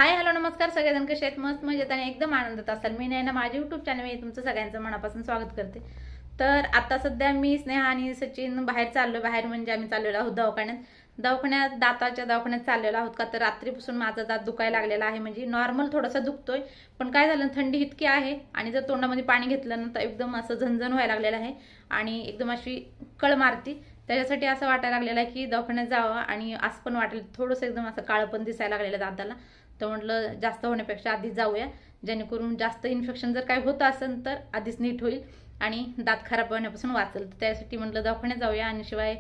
Hi hello नमस्कार सगळेजण कसे आहेत मस्त मजेत आणि एकदम आनंदात असाल। मी नैना माझ्या यूट्यूब चॅनल मी तुमचं सगळ्यांचं मनापासून स्वागत करते। तर आता सध्या मी स्नेहा आणि सचिन बाहेर चाललो। बाहेर म्हणजे आम्ही चाललेलो आहोत दवाखान्यात दाताच्या दवाखान्यात चाललेलो आहोत का तर रात्रीपासून माझा दात दुखायला लागलेला आहे। म्हणजे नॉर्मल थोडासा दुखतोय पण काय झालं थंडी इतकी आहे आणि जर तोंडामध्ये पाणी घेतलं ना तर एकदम असं झणझण व्हायला लागलेलं आहे आणि एकदम अशी कळ मारती। त्याच्यासाठी असं वाटायला लागलेलं आहे की दवाखान्यात जावं आणि असं पण वाटेल थोडंसं एकदम असं काळं पण दिसायला लागलेलं दाताला। तर म्हटलं जास्त होण्यापेक्षा आधीच जाऊया जेणेकरून जास्त इन्फेक्शन जर काय होत असेल तर आधीच नीट होईल आणि दात खराब होण्यापासून वाचेल। तर त्यासाठी म्हटलं दवाखान्यात जाऊया। आणि शिवाय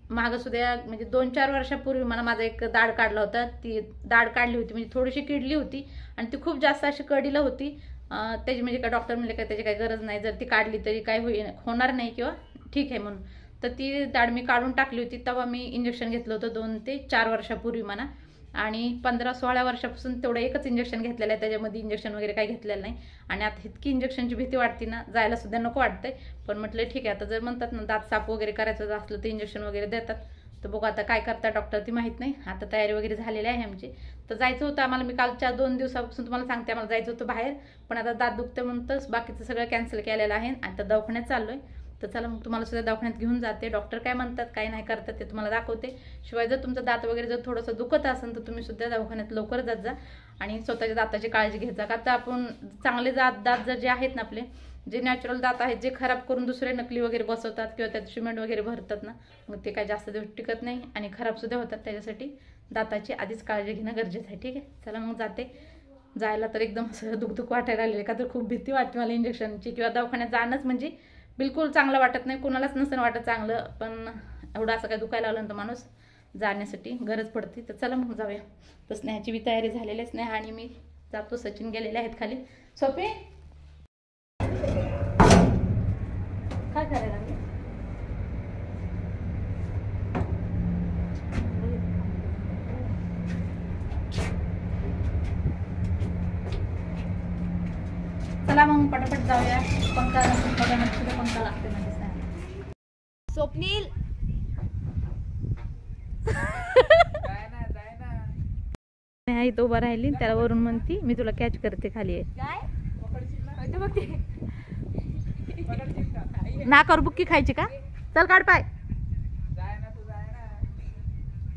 मागं सुद्धा म्हणजे 2-4 वर्षापूर्वी मला माझा एक दाढ काढला होता। ती दाढ काढली होती म्हणजे थोडीशी किडली होती आणि ती खूप जास्त अशी कडीला होती। त्याची म्हणजे काय डॉक्टर म्हणले काय त्याची काही गरज नाही, जर ती काढली तरी काय होणार नाही किंवा ठीक आहे म्हणून। तर ती दाढ मी काढून टाकली होती। तेव्हा मी इंजेक्शन घेतलं होतं 2 ते 4 वर्षापूर्वी म्हणा आणि 15-16 वर्षापासून तेवढं एकच इंजेक्शन घेतलेलं आहे। त्याच्यामध्ये इंजेक्शन वगैरे काही घेतलेलं नाही आणि आता इतकी इंजेक्शनची भीती वाटते ना जायला सुद्धा नको वाटतंय। पण म्हटलं ठीक आहे आता जर म्हणतात ना दात साफ वगैरे करायचं असलं तर इंजेक्शन वगैरे देतात। तर बघू आता काय करतात डॉक्टर ती माहीत नाही। आता तयारी वगैरे झालेली आहे आमची। तर जायचं होतं आम्हाला, मी कालच्या 2 दिवसापासून तुम्हाला सांगते आम्हाला जायचं होतं बाहेर पण आता दात दुखते म्हणतंच बाकीचं सगळं कॅन्सल केलेलं आहे। आता दवाखान्यात चाललोय तर चला मग तुम्हाला सुद्धा दवाखान्यात घेऊन जाते। डॉक्टर काय म्हणतात काय नाही करतात ते तुम्हाला दाखवते। शिवाय जर तुमचं दात वगैरे जर थोडंसं दुखत असेल तर तुम्ही सुद्धा दवाखान्यात लवकर जात जा आणि स्वतःच्या दाताची काळजी घेत जा। का तर आपण चांगले दात जर जे आहेत ना आपले जे नॅचरल दात आहेत जे खराब करून दुसरे नकली वगैरे बसवतात किंवा त्यात सिमेंट वगैरे भरतात ना मग ते काय जास्त दिवस टिकत नाही आणि खराब सुद्धा होतात। त्याच्यासाठी दाताची आधीच काळजी घेणं गरजेचं आहे। ठीक आहे चला मग जाते। जायला तर एकदम असं दुखदुख वाटायला लागले का तर खूप भीती वाटते मला इंजेक्शनची किंवा दवाखान्यात जाणंच म्हणजे बिलकुल चांगलं वाटत नाही, कोणालाच नसेल वाटत चांगलं पण एवढं असं काय दुखायला लागलं तर माणूस जाण्यासाठी गरज पडते। तर चला मग जाऊया। तर स्नेहाची बी तयारी झालेली आहे, स्नेहा आणि मी जातो, सचिन गेलेले आहेत खाली। सोपे काय करायला लागले चला मग पटापट जाऊया। पंखा सुद्धा पंखा लागते म्हणजे स्वप्नील नाही तो उभा राहिली त्याला वरून म्हणती मी तुला कॅच करते खाली आहे नाकावर बुक्की खायची का? चल काढ पाय।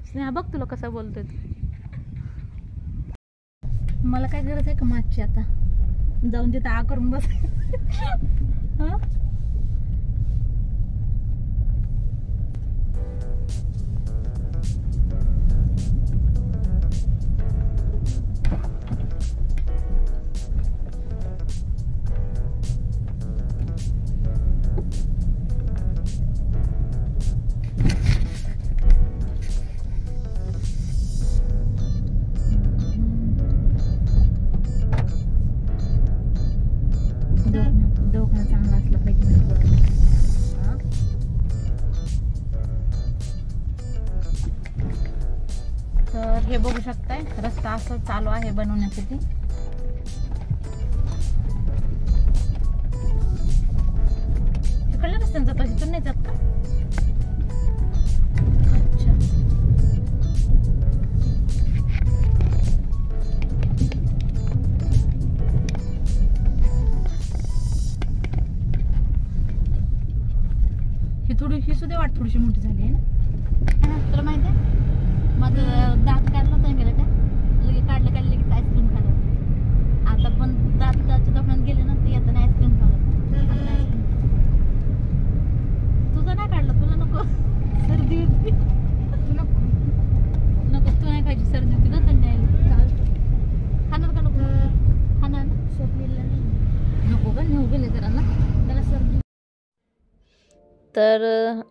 स्नेहा बघ तुला कसं बोलतोय मला काय गरज आहे का मागची आता जाऊन तिथं आ करून बस हा तर हे बघू शकताय रस्ता असं चालू आहे बनवण्यासाठी। इकडल्या रस्त्याने जातो इथून नाही जात का? अच्छा ही सुद्धा वाट थोडीशी मोठी झाली आहे ना। तुला माहिती आहे माझं दात काढलं तर गेलं का लगेच काढलं लगेच आईस्क्रीम खाल्लं। आता पण दाताच्या दवाखान्यात गेले ना तर येताना आईस्क्रीम खाल्लं। तुझं नाही काढलं तुला नको सर्दी होती नको तू नाही खायची सर्दी होती ना थंडी आली खाणार का नको? खाणार स्वप्नीला नको का नेऊ गेले जरा ना त्याला सर्दी। तर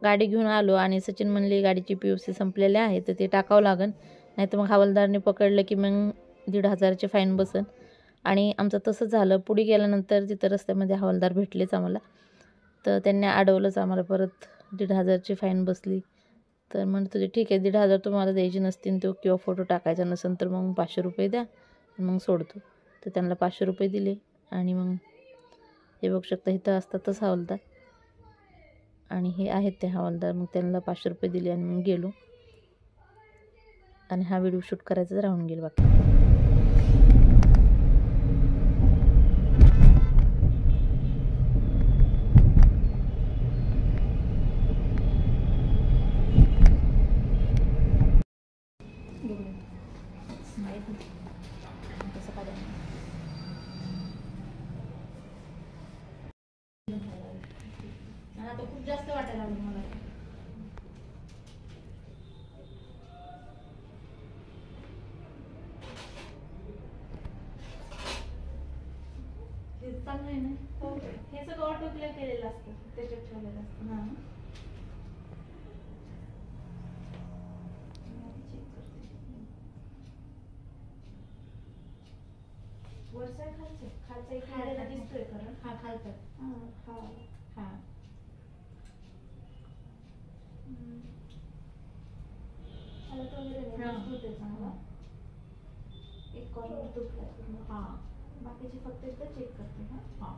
गाडी घेऊन आलो आणि सचिन म्हणले गाडीची PUC संपलेली आहे तर ते टाकावं लागेल नाही तर मग हवालदारने पकडलं की मग 1,500ची फाईन बसन। आणि आमचं तसंच झालं। पुढे गेल्यानंतर तिथं रस्त्यामध्ये हवालदार भेटलेच आम्हाला तर त्यांनी अडवलंच आम्हाला, परत 1,500ची फाईन बसली। तर म्हणत होते ठीक आहे 1,500 तुम्हाला द्यायची नसतील तो किंवा फोटो टाकायचा नसेल तर मग 500 रुपये द्या मग सोडतो। तर त्यांना 500 रुपये दिले आणि मग हे बघू शकता इथं असतातच हवालदार आणि हे आहेत ते हवालदार, मग त्यांना 500 रुपये दिले आणि मग गेलो आणि हा व्हिडिओ शूट करायचा राहून गेला बाकी। माहित नाही कसं करायचं. आता खूप जास्त वाटायला लागलं मला. चांगलं आहे ना. हो, हे सगळं ऑटो क्लिअर केलेलं असतं, त्याच्यात ठेवलेलं असतं. हा वरचा खालचा खालचा एक खायला दिसतोय कारण हा खालचा हा हा हालत वगैरे होते चांगला. एक कॉर्नर दुखला पूर्ण. हा बाकीची फक्त एकदा चेक करते. हा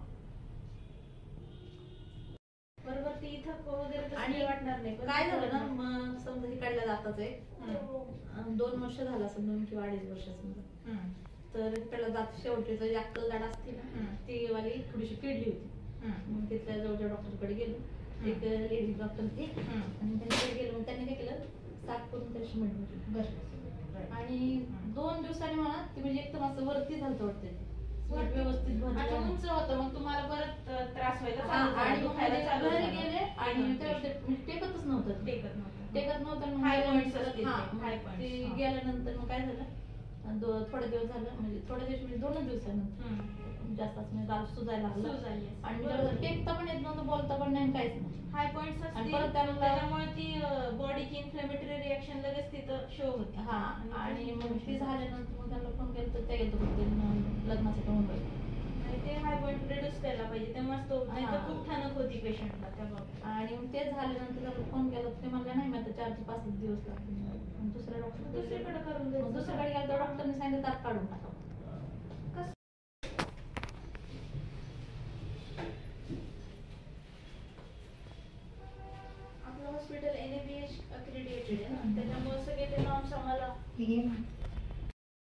बरोबर. ती इथं वगैरे आणि वाटणार नाही. काय झालं ना, मग समजा हे काढला जाताच आहे. 2 वर्ष झाला समजा किंवा 2.5 वर्ष समजा. तर त्याला दात शेवटची जी अक्कल दाढ असते ना, ती वाली थोडीशी किडली होती. मग तिथल्या जवळच्या डॉक्टरकडे गेलो. एक लेडीज डॉक्टर होते आणि त्यांच्याकडे गेलो. मग त्यांनी काय केलं, साफ करून त्याची म्हणली. आणि 2 दिवसांनी मला ती म्हणजे एकदम असं वरती झालं वाटतं, व्यवस्थित भरलं. उंच होतं. मग तुम्हाला परत त्रास व्हायला घरी गेले आणि टेकतच नव्हतं. टेकत नव्हतं. ते गेल्यानंतर मग काय झालं, थोडे दिवस झालं, म्हणजे थोडे दिवस म्हणजे 2 दिवसानंतर जास्त गाल सुजायला लागलं. आणि टेकता पण येत नव्हतं, बोलता पण नाही, काहीच नाही. हाय पॉइंट्स असतील त्याच्यामुळे ती बॉडीची इन्फ्लेमेटरी रिएक्शन लगेच तिथं शो होती. हा आणि मग ती झाल्यानंतर मग त्यांना फोन केला तर ते गेलं लग्नासाठी मुंबईत. ते हाय पॉइंट रिड्यूस करायला पाहिजे, तेव्हाच तो नाही तर खूप ठाणक होती पेशंटला तेव्हा. आणि मग ते झाल्यानंतर त्याला फोन केला ते म्हणले नाही, मी आता 4 ते 5 दिवस लागतील. दुसऱ्या डॉक्टर दुसरीकडे करून द्यायचं. दुसरीकडे गेला तर डॉक्टरने सांगितलं दात काढून टाका. आपलं हॉस्पिटल NABH accredited आहे ना, त्याच्यामुळे सगळे ते नॉर्म्स आम्हाला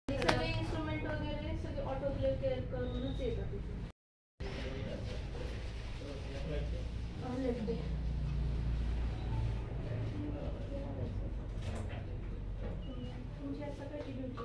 सगळे इन्स्ट्रुमेंट वगैरे सगळे ऑटो क्लिअर करूनच येतात तिथे. तुमची आज सकाळची ड्युटी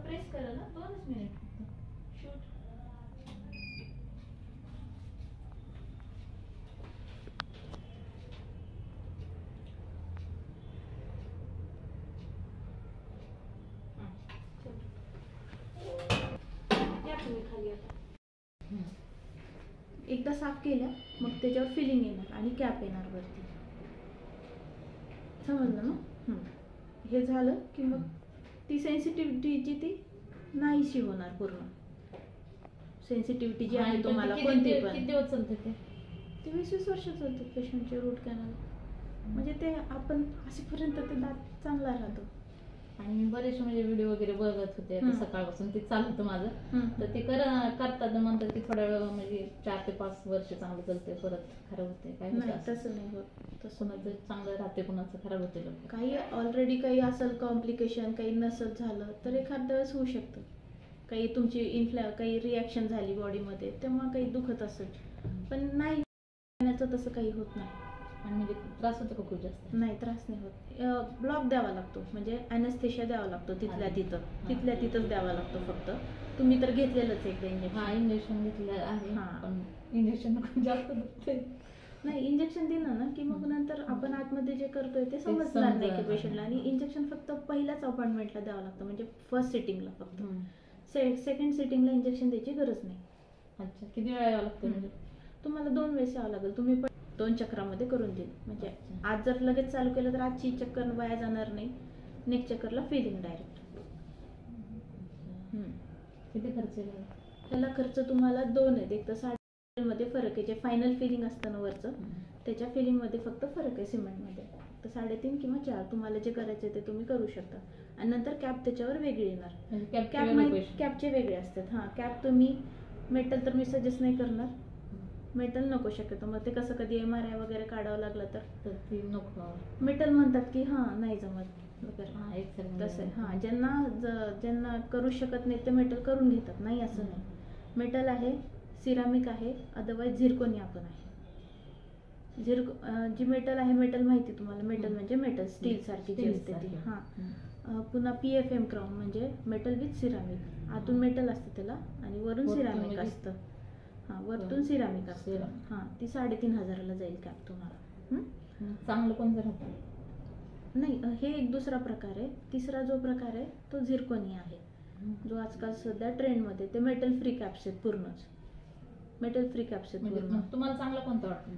प्रेस करा ना, 2च मिनिट फक्त. शूट या तुम्ही खाली आता. एकदा साफ केलं मग त्याच्यावर फिलिंग येणार आणि कॅप येणार वरती. समजलं ना. हे झालं की मग ती सेन्सिटिव्हिटी जी ती नाहीशी होणार पूर्ण. सेन्सिटिव्हिटी जी आहे तुम्हाला कोणती पण. किती दिवस चालते ते 20-20 वर्ष चालतात पेशंटचे रूट कॅनल. म्हणजे ते आपण असेपर्यंत ते दात चांगला राहतो. आणि मी बरेचसे म्हणजे व्हिडिओ वगैरे बघत होते सकाळपासून, ते चालू होतं माझं. तर ते करतात म्हणतात की थोड्या वेळ म्हणजे 4 ते 5 वर्ष चांगलं चालतंय, परत खराब होते. काय तसं नाही होत. तसं माझं चांगलं राहते, कुणाचं खराब होते. काही ऑलरेडी काही असेल कॉम्प्लिकेशन, काही नसत झालं तर एखाद्या वेळेस होऊ शकतं. काही तुमची काही रिॲक्शन झाली बॉडीमध्ये तेव्हा काही दुखत असेल, पण नाही तसं काही होत नाही. आणि म्हणजे त्रास होतो का खूप जास्त? नाही, त्रास नाही होत. ब्लॉक द्यावा लागतो, म्हणजे ॲनेस्थेशिया द्यावा लागतो तिथल्या तिथंच द्यावा लागतो. फक्त तुम्ही तर घेतलेलंच एकदा इंजेक्शन. हा, इंजेक्शन घेतलं आहे. हां, पण इंजेक्शन खूप जास्त दुखते. नाही, इंजेक्शन दिलं ना की मग नंतर आपण आतमध्ये जे करतोय ते समजणार नाही की पेशंटला. आणि इंजेक्शन फक्त पहिल्याच अपॉइंटमेंटला द्यावं लागतं, म्हणजे फर्स्ट सिटिंगला फक्त. सेकंड सिटिंगला इंजेक्शन द्यायची गरज नाही. अच्छा, किती वेळा यावं लागतं? म्हणजे तुम्हाला 2 वेळेस यावं लागेल. तुम्ही पण 2 चक्रामध्ये करून देईल. म्हणजे आज जर लगेच चालू केलं तर आजची चक्कर वाया जाणार नाही, नेक्स्ट चक्करला फिलिंग डायरेक्ट. किती खर्च येईल? त्याला खर्च तुम्हाला 2 आहेत. एक तर साडीमध्ये फरक आहे, जे फायनल फिलिंग असतं ना वरचं त्याच्या फिलिंगमध्ये फक्त फरक आहे सिमेंटमध्ये. तर 3.5 किंवा 4 तुम्हाला जे करायचे ते तुम्ही करू शकता. आणि नंतर कॅप त्याच्यावर वेगळी येणार. कॅपचे वेगळे असतात. हां, कॅप तुम्ही मेटल तर मी सजेस्ट नाही करणार, मेटल नको शक्यतो. मग ते कसं कधी MRI वगैरे काढावं लागलं तर ती नको. मेटल म्हणतात की हां नाही जमत वगैरे तसं. हां, ज्यांना करू शकत नाही ते मेटल करून घेतात, नाही असं नाही. मेटल आहे, सिरामिक आहे, अदरवाईज झिरकोनिया पण आहे. जी मेटल आहे, मेटल माहिती तुम्हाला, मेटल म्हणजे मेटल स्टील सारखी जी असते ती. हां, पुन्हा PFM क्राऊन म्हणजे मेटल विथ सिरामिक. आतून मेटल असतं त्याला आणि वरून सिरामिक असतं. हां, वरतून सिरामिक असतं. हां, ती 3,500ला जाईल कॅप तुम्हाला. चांगलं कोणतं राहतं? नाही, हे एक दुसरा प्रकार आहे. तिसरा जो प्रकार आहे तो झिरकोनिया आहे, जो आजकाल सध्या ट्रेंडमध्ये. ते मेटल फ्री कॅप्स आहेत, पूर्णच मेटल फ्री कॅप्स आहेत पूर्ण. तुम्हाला चांगलं कोणतं वाटतं?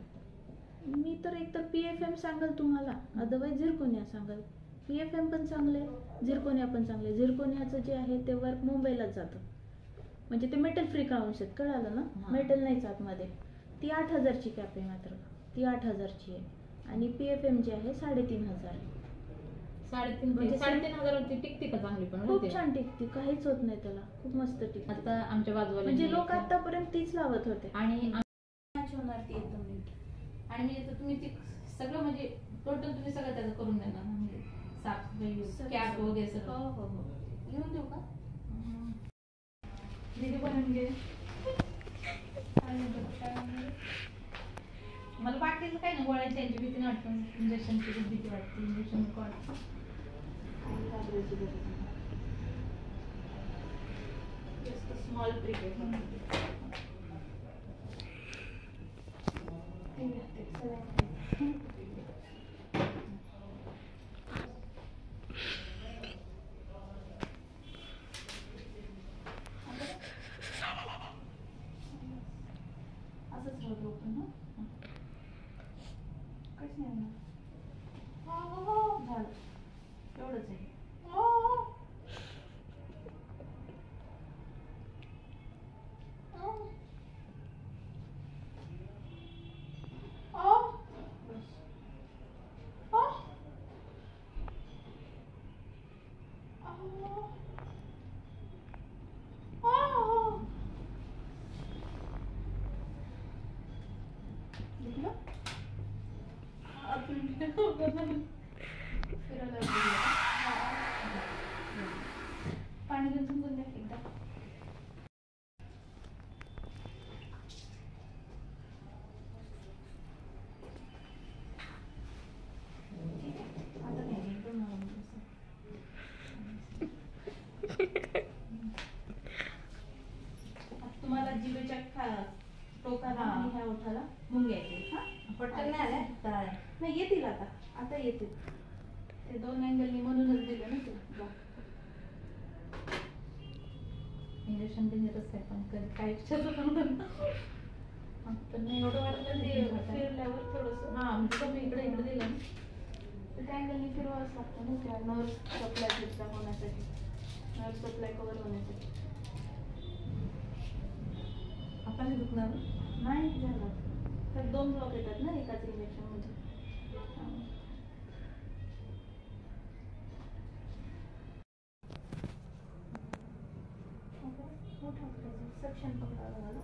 मी तर एकतर PFM सांगेल तुम्हाला, अदरवाईज झिरकोनिया सांगेल. PFM पण चांगले, झिरकोनिया पण चांगले. झिरकोनियाचं जे आहे ते वर्क मुंबईलाच जातं, म्हणजे ते मेटल फ्री क्राऊन्स आहेत, कळालं ना. मेटल नाहीच आतमध्ये. ती 8,000ची कॅप आहे, मात्र ती 8,000ची आहे. आणि PFM जी आहे 3,500. 3,500 टिकते का चांगली? पण खूप छान टिकते, काहीच होत नाही त्याला, खूप मस्त टिकते. आता आमच्या बाजूला म्हणजे लोक आतापर्यंत तीच लावत होते. आणि होणार ती एकदम नीट. आणि म्हणजे तुम्ही ती सगळं म्हणजे टोटल तुम्ही सगळं त्याचं करून देणार ना, म्हणजे साफसफाई, कॅप वगैरे सगळं? हो हो हो. घेऊन देऊ का? दीदी बनवून घे. मला बाकीचं काय ना, गोळ्याची यांची भीती नाही वाटत, इंजेक्शनची भीती वाटते. इंजेक्शन वाटतं स्मॉल प्रिकॉशन. असंच राहतो आपण. काहीच नाही होणार. झालं, एवढंच आहे. पाणी घेऊन झुंकून द्या एकदा. आता नाही एकदम तुम्हाला जिभेच्या टोकाला आणि ह्या ओठाला मुंग्यायचे. हा, पटकन नाही आल्या, नाही येतील आता येतील. ते 2 अँगलनी म्हणूनच दिलं ना तुला. इंजेक्शन देणारच आहे, पण काय विचारलं तर नाही एवढं वाटलं. ते फिरल्यावर थोडंसं म्हणजे कमी इकडे दिलं ना, तर त्या अँगलनी फिरवावंच लागतं ना, त्या नर्व सप्लाय होण्यासाठी, नर्व सप्लाय कव्हर होण्यासाठी. आता नाही दुखणार? नाही झालं. तर 2 ब्लॉक येतात ना एकाच इंजेक्शनमध्ये. सक्शन पकडावं लागलं.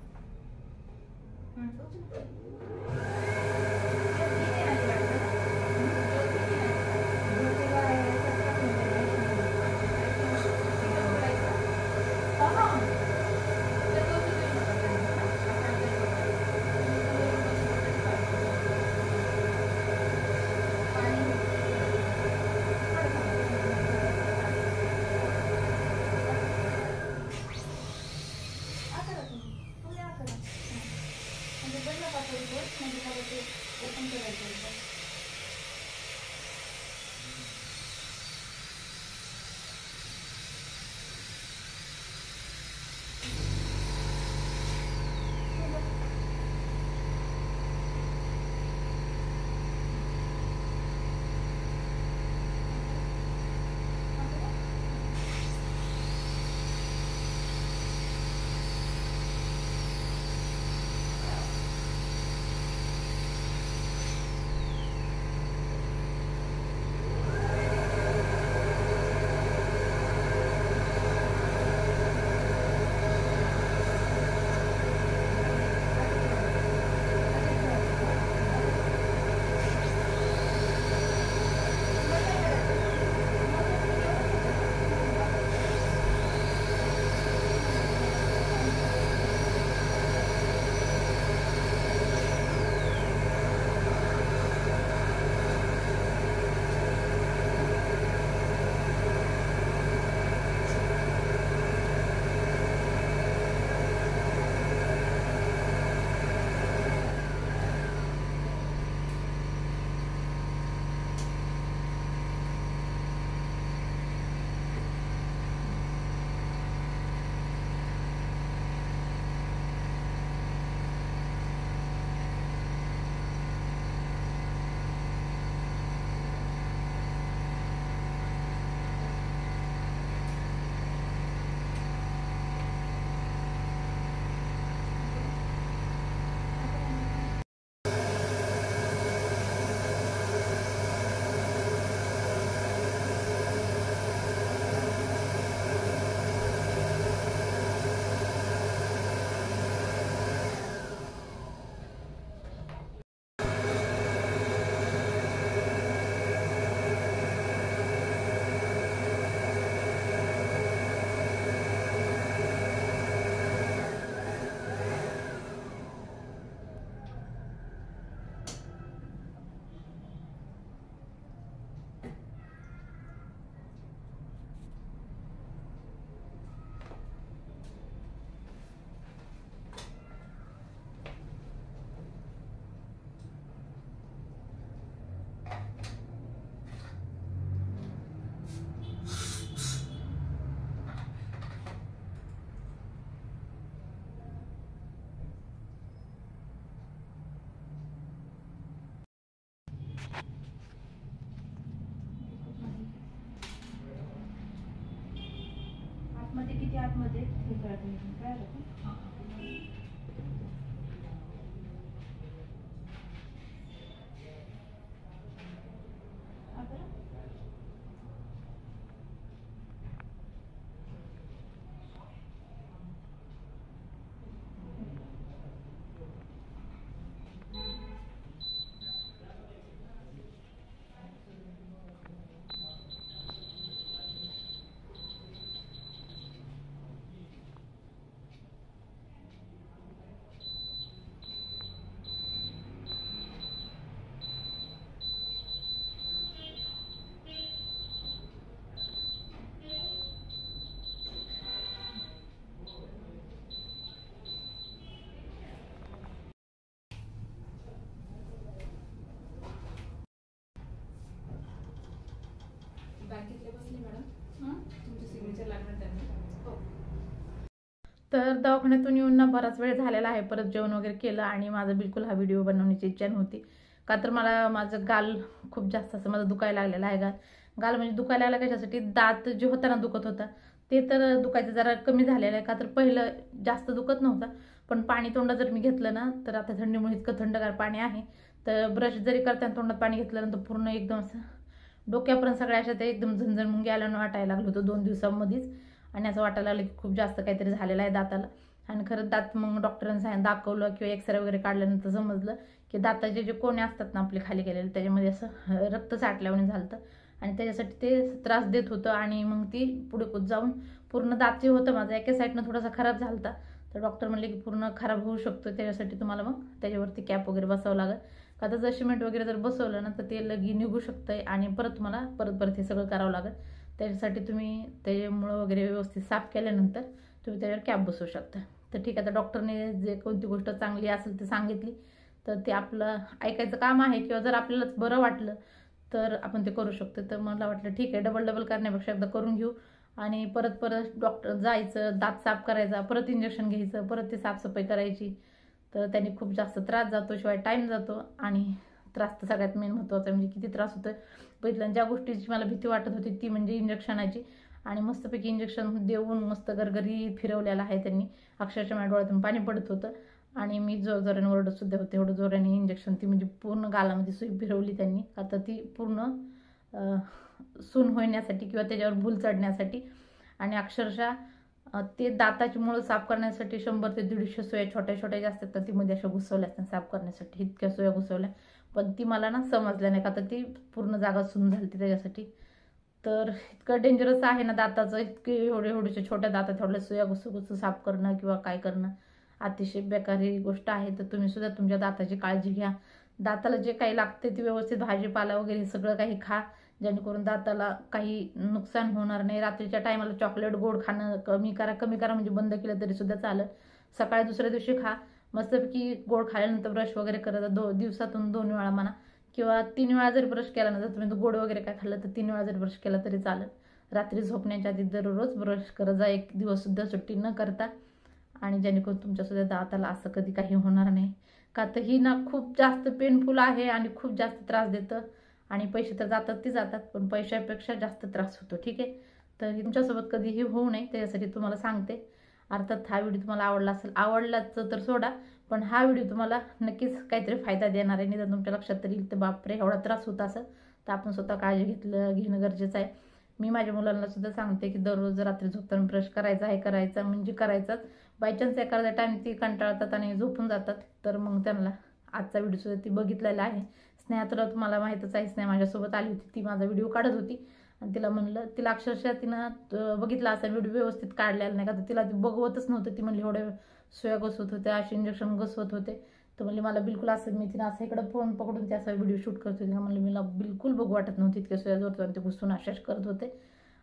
आतमध्ये हे कळत नाही काय आलं तर दवाखान्यातून येऊन ना बराच वेळ झालेला आहे. परत जेवण वगैरे केलं आणि माझं बिलकुल हा व्हिडिओ बनवण्याची इच्छा नव्हती. का तर मला माझं गाल खूप जास्त असं माझं दुखायला लागलेलं आहे. गाल म्हणजे दुखायला लागला कशासाठी, दात जे होता ना दुखत होता ते तर दुखायचं जरा कमी झालेलं आहे. का तर पहिलं जास्त दुखत नव्हतं, पण पाणी तोंडात जर मी घेतलं ना तर आता थंडीमुळे इतकं थंडगार पाणी आहे तर ब्रश जरी करताना तोंडात पाणी घेतल्यानंतर पूर्ण एकदम असं डोक्यापर्यंत सगळ्या अशा ते एकदम झंझण मुंग्या आल्यानं वाटायला लागलं होतं 2 दिवसांमध्येच. आणि असं वाटायला लागलं की खूप जास्त काहीतरी झालेलं आहे दाताला. आणि खरंच दात मग डॉक्टरांनी सांगितलं, दाखवलं किंवा एक्सरे वगैरे काढल्यानंतर समजलं की दाताचे जे कोणे असतात ना आपले खाली गेलेले त्याच्यामध्ये असं रक्त साठल्याने झालं आणि त्याच्यासाठी ते त्रास देत होतं. आणि मग ती पुढे जाऊन पूर्ण दात जे होतं माझं एका साईडनं थोडासा खराब झाला होता. तर डॉक्टर म्हणले की पूर्ण खराब होऊ शकतो, त्याच्यासाठी तुम्हाला मग त्याच्यावरती कॅप वगैरे बसावं लागेल. का तर जर सिमेंट वगैरे जर बसवलं ना तर ते लगी निघू शकतं आणि परत तुम्हाला परत हे सगळं करावं लागेल. त्याच्यासाठी तुम्ही ते मुळं वगैरे व्यवस्थित साफ केल्यानंतर तुम्ही त्याच्यावर कॅप बसवू शकता. तर ठीक आहे, आता डॉक्टरने जे कोणती गोष्ट चांगली असेल ते सांगितली तर ते आपलं ऐकायचं काम आहे. किंवा जर आपल्यालाच बरं वाटलं तर आपण ते करू शकतो. तर मला वाटलं ठीक आहे, डबल करण्यापेक्षा एकदा करून घेऊ. आणि परत डॉक्टर जायचं, दात साफ करायचा, परत इंजेक्शन घ्यायचं, परत ती साफसफाई करायची. तर त्याने खूप जास्त त्रास जातो, शिवाय टाईम जातो. आणि त्रास तर सगळ्यात मेन महत्त्वाचा म्हणजे किती त्रास होतोय बघितलं. ज्या गोष्टीची मला भीती वाटत होती ती म्हणजे इंजेक्शनाची. आणि मस्तपैकी इंजेक्शन देऊन मस्त गरगरी फिरवलेलं आहे त्यांनी. अक्षरशः माझ्या डोळ्यातून पाणी पडत होतं आणि मी जोराने ओरडत सुद्धा होते. एवढं जोराने इंजेक्शन ती म्हणजे पूर्ण गालामध्ये सुई फिरवली त्यांनी. आता ती पूर्ण सून होण्यासाठी किंवा त्याच्यावर भूल चढण्यासाठी. आणि अक्षरशः ते दाताची मुळं साफ करण्यासाठी 100 ते 150 सुया छोट्या छोट्या जास्त असतात ती मध्ये अशा घुसवल्या असतात साफ करण्यासाठी. इतक्या सुया घुसवल्या पण ती मला ना समजल्या नाही, का तर ती पूर्ण जागा सून झाली त्याच्यासाठी. तर इतकं डेंजरस आहे ना दाताचं, इतके एवढे छोट्या दातात थोड्या सुया घुसू साफ करणं किंवा काय करणं अतिशय बेकारी गोष्ट आहे. तर तुम्ही सुद्धा तुमच्या दाताची काळजी घ्या. दाताला जे काही लागते ते व्यवस्थित भाजीपाला वगैरे सगळं काही खा, जेणेकरून दाताला काही नुकसान होणार नाही. रात्रीच्या टायमाला चॉकलेट गोड खाणं कमी करा म्हणजे बंद केलं तरी सुद्धा चालेल. सकाळी दुसऱ्या दिवशी खा मस्तपैकी. गोड खाल्ल्यानंतर ब्रश वगैरे करत दिवसातून 2 वेळा म्हणा किंवा 3 वेळा जरी ब्रश केला ना, जर तुम्ही गोड वगैरे काय खाल्लं तर 3 वेळा जरी ब्रश केला तरी चालेल. रात्री झोपण्याच्या आधी दररोज ब्रश करत जा, 1 दिवस सुद्धा सुट्टी न करता. आणि जेणेकरून तुमच्यासुद्धा दाताला असं कधी काही होणार नाही. का तर ही ना खूप जास्त पेनफुल आहे आणि खूप जास्त त्रास देतं. आणि पैसे तर जातात पण पैशापेक्षा जास्त त्रास होतो. ठीक आहे, तर तुमच्यासोबत कधीही होऊ नये त्याच्यासाठी तुम्हाला सांगते. अर्थात हा व्हिडिओ तुम्हाला आवडला असेल, आवडलाच तर सोडा, पण हा व्हिडिओ तुम्हाला नक्कीच काहीतरी फायदा देणार आहे. निदान तुमच्या लक्षात तरी येईल तर बापरे एवढा त्रास होत असेल तर आपण स्वतः काळजी घेणं गरजेचं आहे. मी माझ्या मुलांना सुद्धा सांगते की दररोज रात्री झोपताना ब्रश करायचा आहे, करायचा म्हणजे करायचाच. बायचान्स एखाद्या टाईम ती कंटाळतात आणि झोपून जातात तर मग त्यांना आजचा व्हिडिओ सुद्धा ती बघितलेला आहे. स्नेहा तुला तुम्हाला माहीतच आहे, स्नेहा माझ्यासोबत आली होती, ती माझा व्हिडिओ काढत होती आणि तिला म्हणलं, तिला अक्षरशः तिनं बघितला असा व्हिडिओ व्यवस्थित काढलेला नाही का तर तिला ती बघवतच नव्हतं. ती म्हणली एवढ्या सुया घसवत होत्या, असे इंजेक्शन घसवत होते. तर म्हणली मला बिलकुल असं, मी तिनं असं इकडं फोन पकडून ते असा व्हिडिओ शूट करत होती. म्हणलं मला बिलकुल बघू वाटत नव्हती, इतक्या सुया जोरतो आणि ते घुसून अशाच करत होते.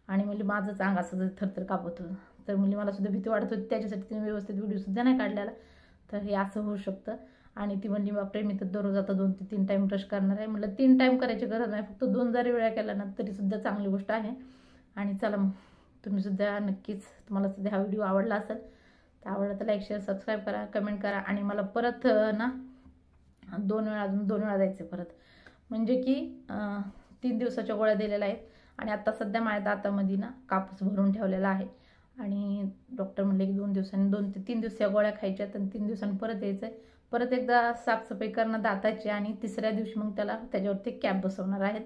आणि म्हणजे माझंच अंग असं थरथर कापत होतं. तर म्हणजे मला सुद्धा भीती वाटत होती, त्याच्यासाठी तिने व्यवस्थित व्हिडिओ सुद्धा नाही काढलेला. तर हे असं होऊ शकतं. आणि ती म्हणली बापरे मी तर दररोज आता 2 ते 3 टाईम ब्रश करणार आहे. म्हटलं 3 टाईम करायची गरज नाही, फक्त 2 जरी वेळा केला ना तरी सुद्धा चांगली गोष्ट आहे. आणि चला मग तुम्ही सुद्धा नक्कीच, तुम्हाला सुद्धा हा व्हिडिओ आवडला असेल तर आवडला तर लाईक शेअर सबस्क्राईब करा, कमेंट करा. आणि मला परत ना 2 वेळा जायचं परत, म्हणजे की 3 दिवसाच्या गोळ्या दिलेल्या आहेत. आणि आता सध्या माझ्या दातामध्ये ना कापूस भरून ठेवलेला आहे आणि डॉक्टर म्हणले की 2 दिवसांनी 2 ते 3 दिवस या गोळ्या खायच्यात आणि 3 दिवसांनी परत यायचं आहे. परत एकदा साफसफाई करणं दाताची आणि तिसऱ्या दिवशी मग त्याला त्याच्यावरती कॅप बसवणार आहेत.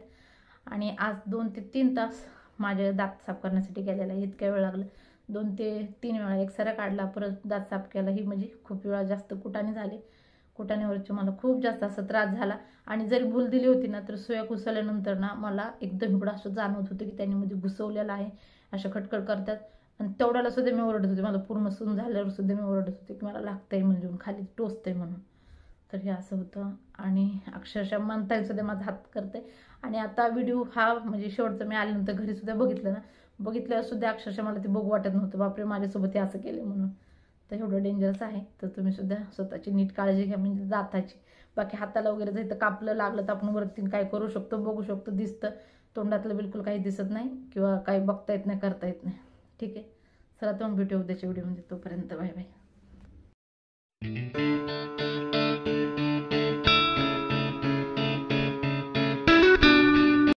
आणि आज 2 ते 3 तास माझे दात साफ करण्यासाठी गेलेला आहे. इतक्या वेळ लागला, 2 ते 3 वेळा एक्सरे काढला, परत दात साफ केला. ही म्हणजे खूप वेळा जास्त कुटाणे झाले. कुटाण्यावरचे मला खूप जास्त असा त्रास झाला. आणि जरी भूल दिली होती ना तर सुया घुसवल्यानंतर ना मला एकदम इकडं असं जाणवत होतं की त्यांनी मध्ये घुसवलेलं आहे, असं खटखट करतात. आणि तेवढ्याला सुद्धा मी ओरडत होते, मला पूर्ण सून झाल्यावर सुद्धा मी ओरडत होते की मला लागतंय म्हणजे खाली टोचतंय म्हणून. तर हे असं होतं. आणि अक्षरशः म्हणताय सुद्धा माझा हात करते. आणि आता व्हिडिओ हा म्हणजे शेवटचं मी आल्यानंतर घरी सुद्धा बघितलं ना, बघितल्यावर सुद्धा अक्षरशः मला ते बघू वाटत नव्हतं, बापरे माझ्यासोबत हे असं केलं म्हणून. तर एवढं डेंजरस आहे. तर तुम्ही सुद्धा स्वतःची नीट काळजी घ्या, म्हणजे दाताची. बाकी हाताला वगैरे जर इथं कापलं लागलं तर आपण वरती काय करू शकतो, बघू शकतो, दिसतं. तोंडातलं बिलकुल काही दिसत नाही किंवा काही बघता येत नाही, करता येत नाही. ठीक आहे, चला तर मग भेटू उद्याच्या व्हिडिओमध्ये. तोपर्यंत बाय बाय.